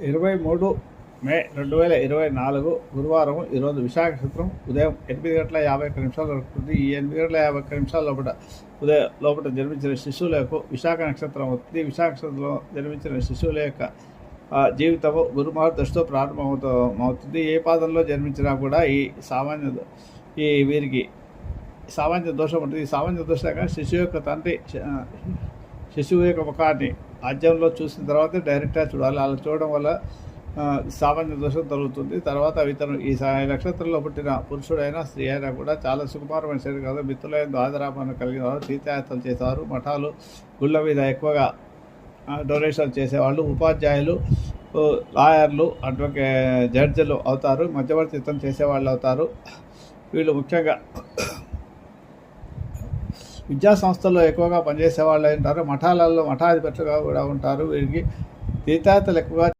23 మే 2024 గురువారం. ఈరోజు విశాఖ నక్షత్రం ఉదయం 8:51 వరకు. ఈ 8:51 లోపల జన్మించిన శిశువులకు విశాఖ నక్షత్రం అవుతుంది. విశాఖ నక్షత్రంలో జన్మించిన శిశువుల యొక్క జీవితము గురుమహర్ దశతో ప్రారంభమవుతుంది. ఏ పాదంలో జన్మించినా కూడా వీరికి సామాన్య దోషం ఉంటుంది. ఈ సామాన్య దోషంగా శిశువు యొక్క తండ్రి శిశువు యొక్క ముఖాన్ని ఆద్యంలో చూసిన తర్వాత డైరెక్ట్గా చూడాలి. అలా చూడడం వల్ల సామాన్య దోషం తొలుగుతుంది. తర్వాత ఇతను ఈ నక్షత్రంలో పుట్టిన పురుషుడైనా స్త్రీ అయినా కూడా చాలా సుకుమారమైన శరీరం కాదు. మిత్రులైన ఆదరాపణ కలిగిన వారు, తీర్థయాత్రలు చేసేవారు, మఠాలు గుళ్ళ మీద ఎక్కువగా డొనేషన్ చేసేవాళ్ళు, ఉపాధ్యాయులు, లాయర్లు, జడ్జిలు అవుతారు. మధ్యవర్తిత్వం చేసేవాళ్ళు అవుతారు. వీళ్ళు ముఖ్యంగా విద్యా సంస్థల్లో ఎక్కువగా పనిచేసే వాళ్ళు ఉంటారు. మఠాలలో మఠాధిపతులుగా కూడా ఉంటారు. వీరికి తీర్థయాత్రలు ఎక్కువగా